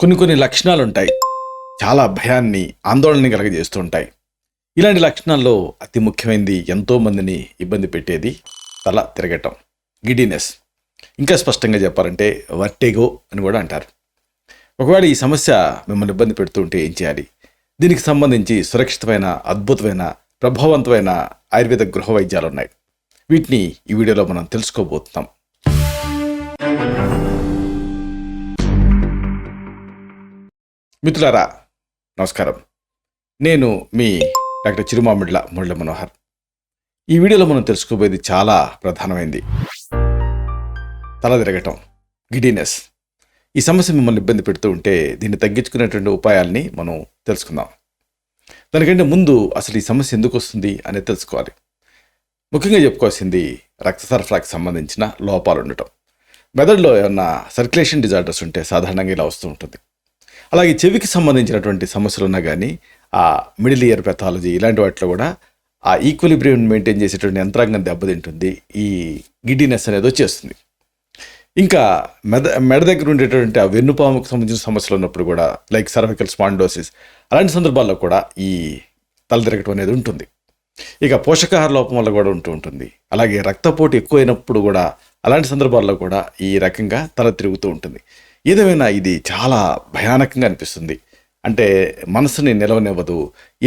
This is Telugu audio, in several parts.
కొన్ని లక్షణాలు ఉంటాయి. చాలా భయాన్ని, ఆందోళనని కలగజేస్తూ ఉంటాయి. ఇలాంటి లక్షణాల్లో అతి ముఖ్యమైనది, ఎంతో మందిని ఇబ్బంది పెట్టేది తల తిరగటం, గిడినెస్. ఇంకా స్పష్టంగా చెప్పాలంటే వర్టిగో అని కూడా అంటారు. ఒకవేళ ఈ సమస్య మిమ్మల్ని ఇబ్బంది పెడుతూ ఉంటే ఏం చేయాలి? దీనికి సంబంధించి సురక్షితమైన, అద్భుతమైన, ప్రభావవంతమైన ఆయుర్వేద గృహ వైద్యాలు ఉన్నాయి. వీటిని ఈ వీడియోలో మనం తెలుసుకోబోతున్నాం. మిత్రులారా, నమస్కారం. నేను మీ డాక్టర్ చిరుమామిళ్ళ మురళీ మనోహర్. ఈ వీడియోలో మనం తెలుసుకోబోయేది చాలా ప్రధానమైంది. తల తిరగటం, గిడినెస్. ఈ సమస్య మిమ్మల్ని ఇబ్బంది పెడుతూ ఉంటే దీన్ని తగ్గించుకునేటువంటి ఉపాయాల్ని మనం తెలుసుకుందాం. దానికంటే ముందు అసలు ఈ సమస్య ఎందుకు వస్తుంది అనేది తెలుసుకోవాలి. ముఖ్యంగా చెప్పుకోవాల్సింది రక్త సరఫరాకి సంబంధించిన లోపాలు ఉండటం. మెదడులో ఏమన్నా సర్క్యులేషన్ డిజార్డర్స్ ఉంటే సాధారణంగా ఇలా వస్తూ ఉంటుంది. అలాగే చెవికి సంబంధించినటువంటి సమస్యలు ఉన్నా కానీ ఆ మిడిల్ ఇయర్ పెథాలజీ ఇలాంటి వాటిలో కూడా ఆ ఈక్విలిబ్రియం మెయింటైన్ చేసేటువంటి యంత్రాంగం దెబ్బతింటుంది. ఈ గిడ్డినెస్ అనేది వచ్చేస్తుంది. ఇంకా మెడ దగ్గర ఉండేటువంటి ఆ వెన్నుపాముకు సంబంధించిన సమస్యలు ఉన్నప్పుడు కూడా, లైక్ సర్వికల్ స్పాండోసిస్, అలాంటి సందర్భాల్లో కూడా ఈ తల తిరగటం అనేది ఉంటుంది. ఇక పోషకాహార లోపం వల్ల కూడా ఉంటూ ఉంటుంది. అలాగే రక్తపోటు ఎక్కువైనప్పుడు కూడా, అలాంటి సందర్భాల్లో కూడా ఈ రకంగా తల తిరుగుతూ ఉంటుంది. ఏదేమైనా ఇది చాలా భయానకంగా అనిపిస్తుంది. అంటే మనసుని నిలవనివ్వదు,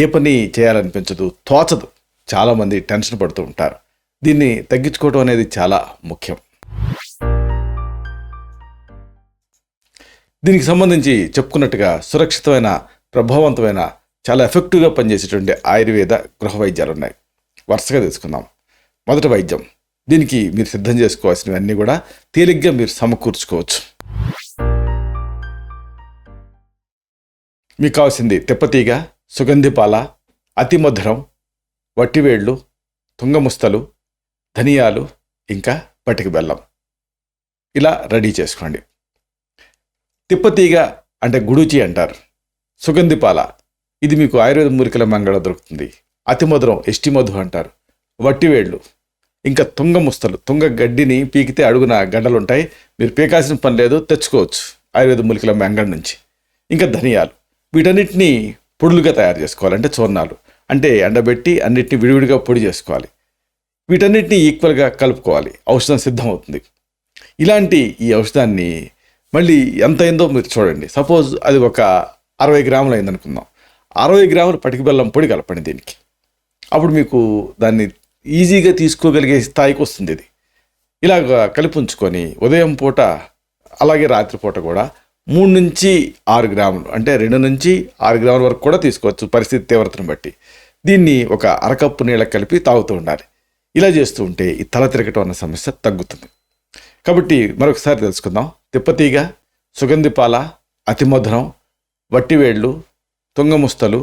ఏ పని చేయాలనిపించదు, తోచదు. చాలామంది టెన్షన్ పడుతూ ఉంటారు. దీన్ని తగ్గించుకోవడం అనేది చాలా ముఖ్యం. దీనికి సంబంధించి చెప్పుకున్నట్టుగా సురక్షితమైన, ప్రభావవంతమైన, చాలా ఎఫెక్టివ్గా పనిచేసేటువంటి ఆయుర్వేద గృహ వైద్యాలు ఉన్నాయి. వరుసగా తెలుసుకుందాం. మొదటి వైద్యం. దీనికి మీరు సిద్ధం చేసుకోవాల్సినవన్నీ కూడా తేలిగ్గా మీరు సమకూర్చుకోవచ్చు. మీకు కావాల్సింది తిప్పతీగ, సుగంధిపాల, అతి మధురం, వట్టివేళ్ళు, తుంగముస్తలు, ధనియాలు, ఇంకా పటిక బెల్లం. ఇలా రెడీ చేసుకోండి. తిప్పతీగ అంటే గుడూచి అంటారు. సుగంధిపాల ఇది మీకు ఆయుర్వేద మూలికల మంగళ దొరుకుతుంది. అతి మధురం ఎస్టి మధు అంటారు. వట్టివేళ్ళు, ఇంకా తుంగముస్తలు, తుంగ గడ్డిని పీకితే అడుగున గడ్డలు ఉంటాయి. మీరు పీకాల్సిన పని లేదు, తెచ్చుకోవచ్చు ఆయుర్వేద మూలికల మంగళ నుంచి. ఇంకా ధనియాలు. వీటన్నిటిని పొడులుగా తయారు చేసుకోవాలి. అంటే చూర్ణాలు, అంటే ఎండబెట్టి అన్నిటిని విడివిడిగా పొడి చేసుకోవాలి. వీటన్నిటిని ఈక్వల్గా కలుపుకోవాలి. ఔషధం సిద్ధమవుతుంది. ఇలాంటి ఈ ఔషధాన్ని మళ్ళీ ఎంత అయిందో మీరు చూడండి. సపోజ్ అది ఒక 60 గ్రాములు అయిందనుకుందాం. 60 గ్రాములు పటిక బెల్లం పొడి కలపండి దీనికి. అప్పుడు మీకు దాన్ని ఈజీగా తీసుకోగలిగే స్థాయికి వస్తుంది. ఇది ఇలాగ కలిపి ఉంచుకొని ఉదయం పూట, అలాగే రాత్రిపూట కూడా 3 నుంచి 6 గ్రాములు, అంటే 2 నుంచి 6 గ్రాముల వరకు కూడా తీసుకోవచ్చు పరిస్థితి తీవ్రతను బట్టి. దీన్ని ఒక అరకప్పు నీళ్ళకి కలిపి తాగుతూ ఉండాలి. ఇలా చేస్తూ ఉంటే ఈ తల తిరగటం అన్న సమస్య తగ్గుతుంది. కాబట్టి మరొకసారి తెలుసుకుందాం. తిప్పతీగ, సుగంధిపాల, అతి మధురం, వట్టివేళ్ళు, తుంగముస్తలు,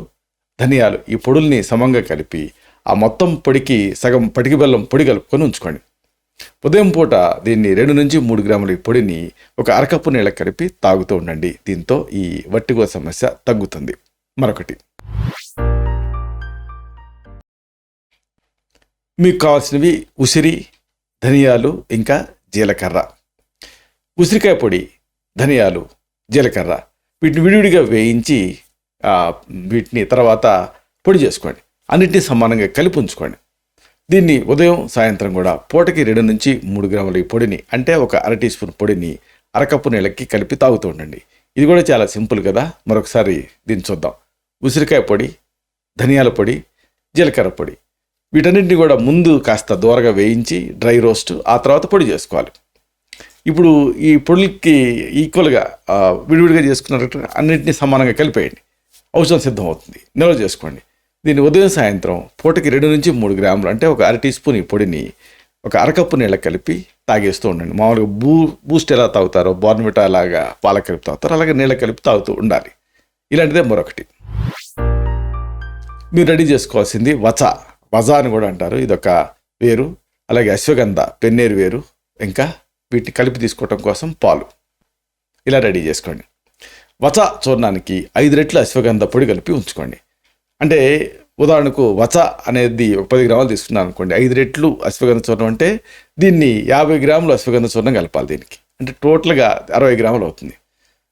ధనియాలు, ఈ పొడుల్ని సమంగా కలిపి ఆ మొత్తం పొడికి సగం పటిక బెల్లం పొడి కలుపుకొని ఉంచుకోండి. ఉదయం పూట దీన్ని 2 నుంచి 3 గ్రాముల ఈ పొడిని ఒక అరకప్పు నీళ్ళకి కలిపి తాగుతూ ఉండండి. దీంతో ఈ వట్టిగో సమస్య తగ్గుతుంది. మరొకటి, మీకు కావాల్సినవి ఉసిరి, ధనియాలు, ఇంకా జీలకర్ర. ఉసిరికాయ పొడి, ధనియాలు, జీలకర్ర వీటిని విడివిడిగా వేయించి వీటిని తర్వాత పొడి చేసుకోండి. అన్నిటినీ సమానంగా కలిపి ఉంచుకోండి. దీన్ని ఉదయం, సాయంత్రం కూడా పూటకి 2 నుంచి 3 గ్రాముల ఈ పొడిని, అంటే ఒక అర టీ స్పూన్ పొడిని అరకప్పు నీళ్ళకి కలిపి తాగుతూ ఉండండి. ఇది కూడా చాలా సింపుల్ కదా. మరొకసారి దీన్ని చూద్దాం. ఉసిరికాయ పొడి, ధనియాల పొడి, జీలకర్ర పొడి, వీటన్నింటినీ కూడా ముందు కాస్త దూరగా వేయించి డ్రై రోస్ట్, ఆ తర్వాత పొడి చేసుకోవాలి. ఇప్పుడు ఈ పొడికి ఈక్వల్గా విడివిడిగా చేసుకున్నట్టు అన్నింటినీ సమానంగా కలిపేయండి. ఔషధం సిద్ధమవుతుంది. నిల్వ చేసుకోండి. దీన్ని ఉదయం, సాయంత్రం పూటకి 2 నుంచి 3 గ్రాములు, అంటే ఒక అర టీ స్పూన్ ఈ పొడిని ఒక అరకప్పు నీళ్ళకి కలిపి తాగేస్తూ ఉండండి. మామూలుగా బూస్ట్ ఎలా తాగుతారో, బోర్న్విటా లాగా పాల కలిపి తాగుతారో, అలాగే నీళ్ళ కలిపి తాగుతూ ఉండాలి. ఇలాంటిదే మరొకటి. మీరు రెడీ చేసుకోవాల్సింది వజ అని కూడా అంటారు. ఇదొక వేరు. అలాగే అశ్వగంధ, పెన్నేరు వేరు, ఇంకా వీటిని కలిపి తీసుకోవటం కోసం పాలు. ఇలా రెడీ చేసుకోండి. వచ చూర్ణానికి 5 రెట్లు అశ్వగంధ పొడి కలిపి ఉంచుకోండి. అంటే ఉదాహరణకు వచ అనేది ఒక 10 గ్రాములు తీసుకున్నాను అనుకోండి, 5 రెట్లు అశ్వగంధ చూర్ణం అంటే దీన్ని 50 గ్రాములు అశ్వగంధ చూర్ణం కలపాలి దీనికి. అంటే టోటల్గా 60 గ్రాములు అవుతుంది.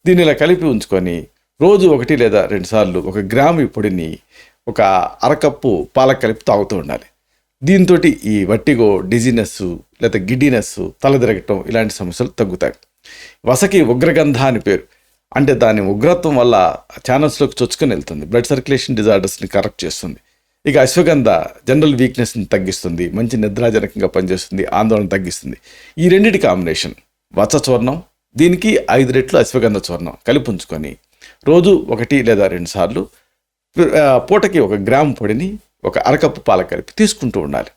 దీన్ని ఇలా కలిపి ఉంచుకొని రోజు 1 లేదా 2 సార్లు 1 గ్రాము ఈ పొడిని ఒక అరకప్పు పాలకు కలిపి తాగుతూ ఉండాలి. దీంతో ఈ వట్టిగో, డిజినెస్ లేదా గిడ్డినెస్, తల తిరగటం ఇలాంటి సమస్యలు తగ్గుతాయి. వసకి ఉగ్రగంధ అని పేరు. అంటే దాని ఉగ్రత్వం వల్ల ఛానల్స్లోకి చొచ్చుకొని వెళ్తుంది, బ్లడ్ సర్క్యులేషన్ డిజార్డర్స్ని కరెక్ట్ చేస్తుంది. ఇక అశ్వగంధ జనరల్ వీక్నెస్ని తగ్గిస్తుంది, మంచి నిద్రాజనకంగా పనిచేస్తుంది, ఆందోళన తగ్గిస్తుంది. ఈ రెండింటి కాంబినేషన్ వత్స చూర్ణం, దీనికి 5 రెట్లు అశ్వగంధ చూర్ణం కలిపి ఉంచుకొని రోజు 1 లేదా 2 సార్లు పూటకి 1 గ్రాము పొడిని ఒక అరకప్పు పాల కలిపి తీసుకుంటూ ఉండాలి.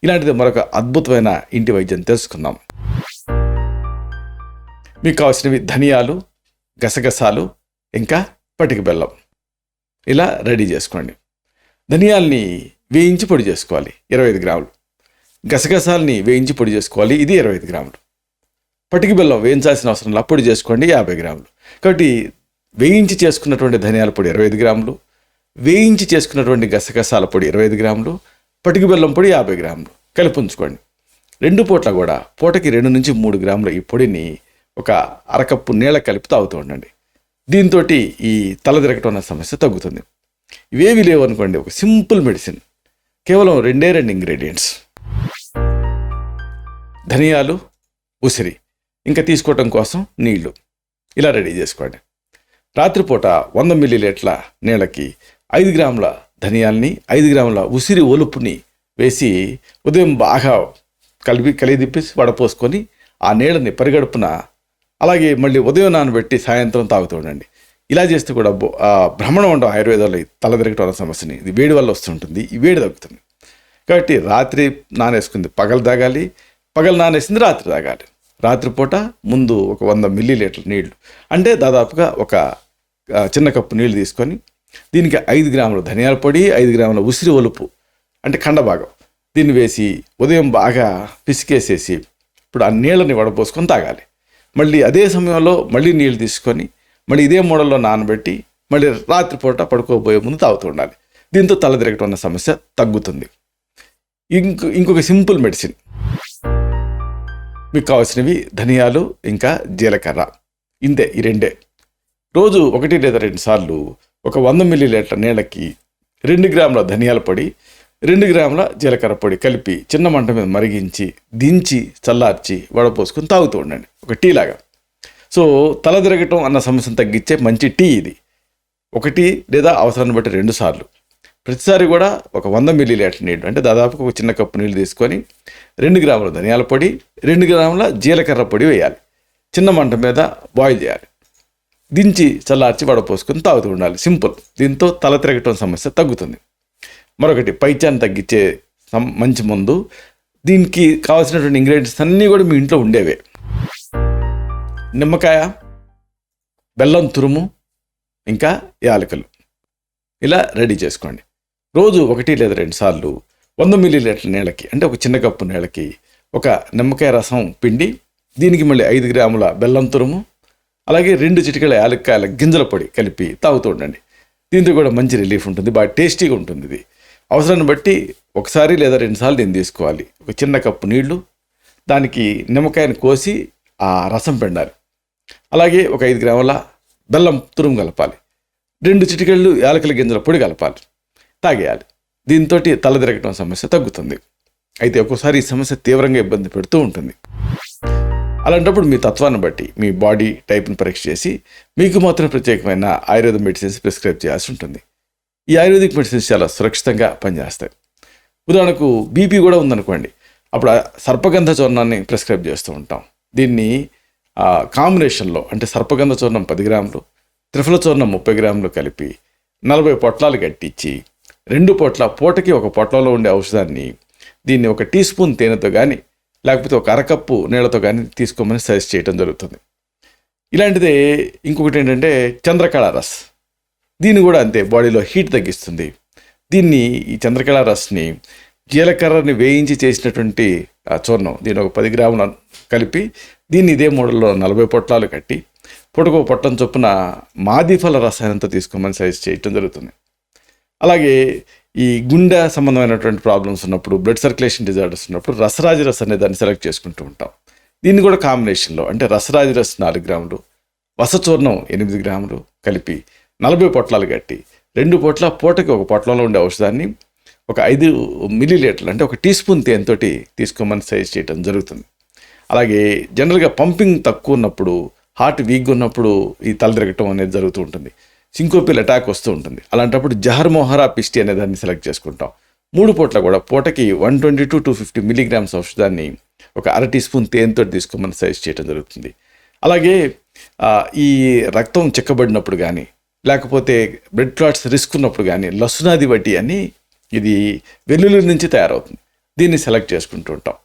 ఇలాంటిది మరొక అద్భుతమైన ఇంటి వైద్యం తెలుసుకుందాం. మీకు కావాల్సినవి ధనియాలు, గసగసాలు, ఇంకా పటిక బెల్లం. ఇలా రెడీ చేసుకోండి. ధనియాల్ని వేయించి పొడి చేసుకోవాలి 25 గ్రాములు. గసగసాలని వేయించి పొడి చేసుకోవాలి, ఇది 25 గ్రాములు. పటిక బెల్లం వేయించాల్సిన అవసరం లేదు, పొడి చేసుకోండి 50 గ్రాములు. కాబట్టి వేయించి చేసుకున్నటువంటి ధనియాల పొడి 25 గ్రాములు, వేయించి చేసుకున్నటువంటి గసగసాల పొడి 25 గ్రాములు, పటిక బెల్లం పొడి 50 గ్రాములు కలిపి ఉంచుకోండి. 2 పూట్ల కూడా పూటకి 2 నుంచి 3 గ్రాముల ఈ పొడిని ఒక అరకప్పు నీళ్ళ కలిపి తాగుతూ ఉండండి. దీంతో ఈ తల తిరగటం అన్న సమస్య తగ్గుతుంది. ఇవేవి లేవు అనుకోండి, ఒక సింపుల్ మెడిసిన్, కేవలం 2 ఇంగ్రీడియంట్స్, ధనియాలు, ఉసిరి, ఇంకా తీసుకోవటం కోసం నీళ్లు. ఇలా రెడీ చేసుకోండి. రాత్రిపూట 100 మిల్లీలీటర్ల నీళ్ళకి 5 గ్రాముల ధనియాల్ని, 5 గ్రాముల ఉసిరి ఒలుపుని వేసి ఉదయం బాగా కలిదిప్పి వడపోసుకొని ఆ నీళ్ళని పరిగడుపున, అలాగే మళ్ళీ ఉదయం నానబెట్టి సాయంత్రం తాగుతూ ఉండండి. ఇలా చేస్తే కూడా భ్రమణం ఉండవు ఆయుర్వేదంలో తల తిరగటం అనే సమస్యని. ఇది వేడి వల్ల వస్తుంటుంది, ఈ వేడి తగ్గుతుంది. కాబట్టి రాత్రి నానేసుకుంది పగలు తాగాలి, పగలు నానేసింది రాత్రి తాగాలి. రాత్రిపూట ముందు ఒక 100 మిల్లీలీటర్ల నీళ్లు, అంటే దాదాపుగా ఒక చిన్న కప్పు నీళ్లు తీసుకొని దీనికి 5 గ్రాముల ధనియాల పొడి, 5 గ్రాముల ఉసిరి ఒలుపు అంటే ఖండభాగం, దీన్ని వేసి ఉదయం బాగా పిసికేసేసి ఇప్పుడు ఆ నీళ్ళని వడపోసుకొని తాగాలి. మళ్ళీ అదే సమయంలో మళ్ళీ నీళ్ళు తీసుకొని మళ్ళీ ఇదే మోడల్లో నానబెట్టి మళ్ళీ రాత్రిపూట పడుకోబోయే ముందు తాగుతూ ఉండాలి. దీంతో తల తిరగటం అన్న సమస్య తగ్గుతుంది. ఇంకొక సింపుల్ మెడిసిన్, మీకు కావాల్సినవి ధనియాలు, ఇంకా జీలకర్ర, ఇంతే, ఈ 2. రోజు 1 లేదా 2 సార్లు ఒక 100 మిల్లీలీటర్ల నీళ్ళకి 2 గ్రాముల ధనియాల పొడి, 2 గ్రాముల జీలకర్ర పొడి కలిపి చిన్న మంట మీద మరిగించి దించి చల్లార్చి వడపోసుకొని తాగుతూ ఉండండి, ఒక టీ లాగా. సో తల తిరగటం అన్న సమస్యను తగ్గించే మంచి టీ ఇది. 1 లేదా అవసరాన్ని బట్టి 2 సార్లు, ప్రతిసారి కూడా ఒక 100 మిల్లీలీటర్ నీళ్ళు, అంటే దాదాపుగా ఒక చిన్న కప్పు నీళ్ళు తీసుకొని 2 గ్రాముల ధనియాల పొడి, 2 గ్రాముల జీలకర్ర పొడి వేయాలి. చిన్న మంట మీద బాయిల్ చేయాలి, దించి చల్లార్చి వడపోసుకొని తాగుతూ ఉండాలి. సింపుల్. దీంతో తల తిరగటం సమస్య తగ్గుతుంది. మరొకటి, పైత్యాన్ని తగ్గించే మంచి మందు. దీనికి కావాల్సినటువంటి ఇంగ్రీడియంట్స్ అన్నీ కూడా మీ ఇంట్లో ఉండేవే. నిమ్మకాయ, బెల్లం తురుము, ఇంకా యాలకులు. ఇలా రెడీ చేసుకోండి. రోజు 1 లేదా 2 సార్లు 100 మిల్లీలీటర్ల నీళ్ళకి, అంటే ఒక చిన్న కప్పు నీళ్ళకి ఒక నిమ్మకాయ రసం పిండి, దీనికి మళ్ళీ 5 గ్రాముల బెల్లం తురుము, అలాగే 2 చిటికెల యాలక్కాయల గింజల పొడి కలిపి తాగుతూ ఉండండి. దీంతో కూడా మంచి రిలీఫ్ ఉంటుంది, బాగా టేస్టీగా ఉంటుంది. ఇది అవసరాన్ని బట్టి 1 లేదా 2 సార్లు దీన్ని తీసుకోవాలి. ఒక చిన్న కప్పు నీళ్లు, దానికి నిమ్మకాయను కోసి ఆ రసం పిండాలి. అలాగే ఒక 5 గ్రాముల బెల్లం తురుము కలపాలి, 2 చిటికెళ్ళు యాలకుల గింజల పొడి కలపాలి, తాగేయాలి. దీంతో తల తిరగటం సమస్య తగ్గుతుంది. అయితే ఒక్కోసారి ఈ సమస్య తీవ్రంగా ఇబ్బంది పెడుతూ ఉంటుంది. అలాంటప్పుడు మీ తత్వాన్ని బట్టి మీ బాడీ టైప్ని పరీక్ష చేసి మీకు మాత్రం ప్రత్యేకమైన ఆయుర్వేద మెడిసిన్స్ ప్రిస్క్రైబ్ చేయాల్సి ఉంటుంది. ఈ ఆయుర్వేదిక్ మెడిసిన్స్ చాలా సురక్షితంగా పనిచేస్తాయి. ఉదాహరణకు బీపీ కూడా ఉందనుకోండి, అప్పుడు సర్పగంధ చూర్ణాన్ని ప్రిస్క్రైబ్ చేస్తూ ఉంటాం. దీన్ని కాంబినేషన్లో, అంటే సర్పగంధ చూర్ణం 10 గ్రాములు, త్రిఫల చూర్ణం 30 గ్రాములు కలిపి 40 పొట్లాలు కట్టించి 2 పొట్ల, పూటకి 1 పొట్లలో ఉండే ఔషధాన్ని దీన్ని 1 టీ స్పూన్ తేనెతో కానీ లేకపోతే 1 అరకప్పు నీళ్ళతో కానీ తీసుకోమని సజెస్ట్ చేయడం జరుగుతుంది. ఇలాంటిదే ఇంకొకటి ఏంటంటే చంద్రకళ రస్. దీన్ని కూడా అంతే, బాడీలో హీట్ తగ్గిస్తుంది. దీన్ని, ఈ చంద్రకళ రస్ని జీలకర్రని వేయించి చేసినటువంటి చూర్ణం, దీన్ని 10 గ్రాములు కలిపి దీన్ని ఇదే మోడల్లో 40 పొట్లాలు కట్టి పూటకో పొట్టం చొప్పున మాదిఫల రసాయనంతో తీసుకోమని సజెస్ట్ చేయడం జరుగుతుంది. అలాగే ఈ గుండె సంబంధమైనటువంటి ప్రాబ్లమ్స్ ఉన్నప్పుడు, బ్లడ్ సర్క్యులేషన్ డిజార్డర్స్ ఉన్నప్పుడు రసరాజరస్ అనే దాన్ని సెలెక్ట్ చేసుకుంటూ ఉంటాం. దీన్ని కూడా కాంబినేషన్లో, అంటే రసరాజరస్ 4 గ్రాములు, వసచూర్ణం 8 గ్రాములు కలిపి 40 పొట్లాలు కట్టి 2 పూట్ల పూటకి ఒక పొట్లంలో ఉండే ఔషధాన్ని ఒక 5 మిల్లీలీటర్లు అంటే 1 టీ స్పూన్ తేనెతోటి తీసుకోమని సజెస్ట్ చేయడం జరుగుతుంది. అలాగే జనరల్గా పంపింగ్ తక్కువ ఉన్నప్పుడు, హార్ట్ వీక్గా ఉన్నప్పుడు ఈ తలదిరగటం అనేది జరుగుతూ ఉంటుంది. సింకోపియల్ అటాక్ వస్తూ ఉంటుంది. అలాంటప్పుడు జహర్ మొహరా పిస్టి అనే దాన్ని సెలెక్ట్ చేసుకుంటాం. 3 పూట్ల కూడా పూటకి 120 to 250 మిల్లీగ్రామ్స్ ఔషధాన్ని ఒక 1/2 టీ స్పూన్ తేనెతో తీసుకోమని సజెస్ట్ చేయడం జరుగుతుంది. అలాగే ఈ రక్తం చిక్కబడినప్పుడు కానీ, లేకపోతే బ్లడ్ క్లాట్స్ రిస్క్ ఉన్నప్పుడు కానీ లసునాది వడ్డీ అని ఇది వెల్లుల్లి నుంచి తయారవుతుంది. దీన్ని సెలెక్ట్ చేసుకుంటూ ఉంటాం.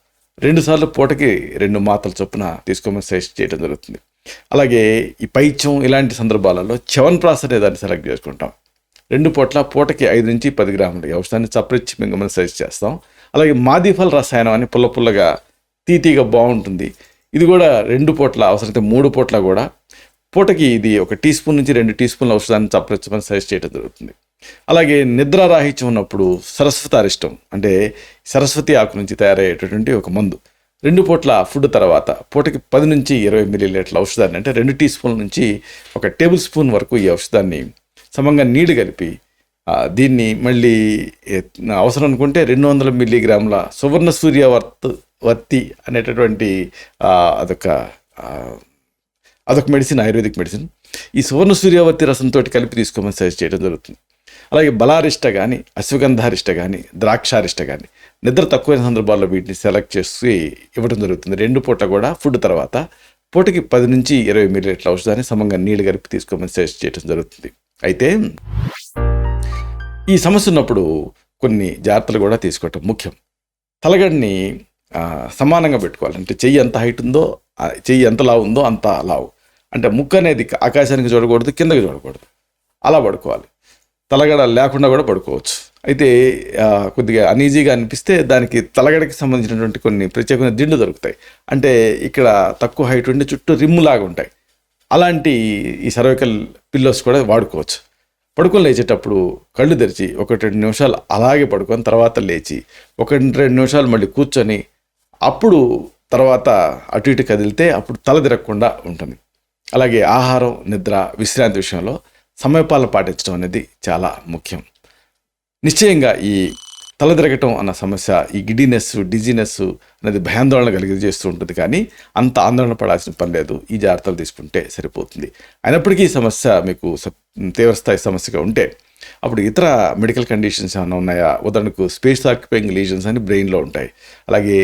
2 సార్లు పూటకి 2 మాత్రల చొప్పున తీసుకోమని సజెస్ట్ చేయడం జరుగుతుంది. అలాగే ఈ పైత్యం ఇలాంటి సందర్భాలలో చ్యవన్ప్రాశ్ అనే దాన్ని సెలెక్ట్ చేసుకుంటాం. 2 పూట్ల పూటకి 5 నుంచి 10 గ్రాములు ఈ ఔషధాన్ని చప్పరిచ్చి మింగమని సజెస్ట్ చేస్తాం. అలాగే మాదిఫల్ రసాయనం అని పుల్లగా తీతీగా బాగుంటుంది. ఇది కూడా 2 పూట్ల అవసరమైతే 3 పూట్ల కూడా పూటకి ఇది 1 టీ స్పూన్ నుంచి 2 టీ స్పూన్ల ఔషధాన్ని చప్పరించమని సజెస్ట్ చేయడం జరుగుతుంది. అలాగే నిద్రారాహిత్యం ఉన్నప్పుడు సరస్వతారిష్టం అంటే సరస్వతి ఆకు నుంచి తయారయ్యేటటువంటి ఒక మందు 2 పూట్ల ఫుడ్ తర్వాత పూటకి 10 నుంచి 20 మిల్లీలీటర్ల ఔషధాన్ని అంటే 2 టీ స్పూన్ల నుంచి 1 టేబుల్ స్పూన్ వరకు ఈ ఔషధాన్ని సమంగా నీళ్లు కలిపి దీన్ని మళ్ళీ అవసరం అనుకుంటే 200 మిల్లీగ్రాముల సువర్ణ సూర్యవర్తి అనేటటువంటి అదొక మెడిసిన్, ఆయుర్వేదిక్ మెడిసిన్. ఈ సువర్ణ సూర్యవర్తి రసంతో కలిపి తీసుకోమని సజెస్ట్ చేయడం జరుగుతుంది. అలాగే బలారిష్ట కానీ, అశ్వగంధారిష్ట కానీ, ద్రాక్షారిష్ట కానీ నిద్ర తక్కువైన సందర్భాల్లో వీటిని సెలెక్ట్ చేసి ఇవ్వడం జరుగుతుంది. 2 పూట్ల కూడా ఫుడ్ తర్వాత పూటకి 10 నుంచి 20 మిల్లీలీటర్ల ఔషధాన్ని సమంగా నీళ్లు కలిపి తీసుకోమని సజెస్ట్ చేయడం జరుగుతుంది. అయితే ఈ సమస్య ఉన్నప్పుడు కొన్ని జాగ్రత్తలు కూడా తీసుకోవటం ముఖ్యం. తలగడని సమానంగా పెట్టుకోవాలి. అంటే చెయ్యి ఎంత హైట్ ఉందో, చెయ్యి ఎంత లావు ఉందో అంత లావు. అంటే ముక్కు అనేది ఆకాశానికి చూడకూడదు, కిందకి చూడకూడదు, అలా పడుకోవాలి. తలగడ లేకుండా కూడా పడుకోవచ్చు. అయితే కొద్దిగా అనీజీగా అనిపిస్తే దానికి తలగడకి సంబంధించినటువంటి కొన్ని ప్రత్యేకమైన దిండు దొరుకుతాయి. అంటే ఇక్కడ తక్కువ హైట్ ఉండి చుట్టూ రిమ్ములాగా ఉంటాయి. అలాంటి ఈ సర్వైకల్ పిల్లోస్ కూడా వాడుకోవచ్చు. పడుకొని లేచేటప్పుడు కళ్ళు తెరిచి 1-2 నిమిషాలు అలాగే పడుకొని తర్వాత లేచి 1-2 నిమిషాలు మళ్ళీ కూర్చొని అప్పుడు తర్వాత అటు ఇటు కదిలితే అప్పుడు తల తిరగకుండా ఉంటుంది. అలాగే ఆహారం, నిద్ర, విశ్రాంతి విషయంలో సమయపాలన పాటించడం అనేది చాలా ముఖ్యం. నిశ్చయంగా ఈ తల తిరగటం అన్న సమస్య, ఈ గిడ్డినెస్, డిజీనెస్ అనేది భయాందోళన కలిగజేస్తూ ఉంటుంది. కానీ అంత ఆందోళన పడాల్సిన పని లేదు. ఈ జాగ్రత్తలు తీసుకుంటే సరిపోతుంది. అయినప్పటికీ ఈ సమస్య మీకు తీవ్రస్థాయి సమస్యగా ఉంటే అప్పుడు ఇతర మెడికల్ కండిషన్స్ ఏమైనా ఉన్నాయా? ఉదాహరణకు స్పేస్ ఆక్యుపైయింగ్ లీజన్స్ అని బ్రెయిన్లో ఉంటాయి. అలాగే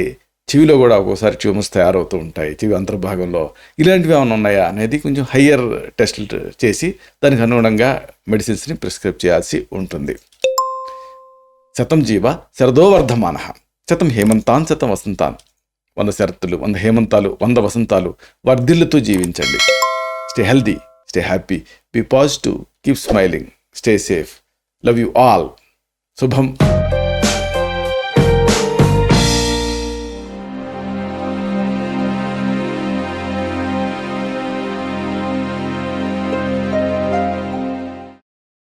చెవిలో కూడా ఒక్కోసారి ట్యూమర్స్ తయారవుతూ ఉంటాయి, చెవి అంతర్భాగంలో. ఇలాంటివి ఏమైనా ఉన్నాయా అనేది కొంచెం హయ్యర్ టెస్టులు చేసి దానికి అనుగుణంగా మెడిసిన్స్ని ప్రిస్క్రైబ్ చేయాల్సి ఉంటుంది. శతం జీవ శరదో వర్ధమాన, శతం హేమంతాన్ శతం వసంతాన్. 100 శరత్తులు, 100 హేమంతాలు, 100 వసంతాలు వర్ధిల్లుతూ జీవించండి. Stay healthy, stay happy, be positive, keep smiling, stay safe. Love you all. శుభం.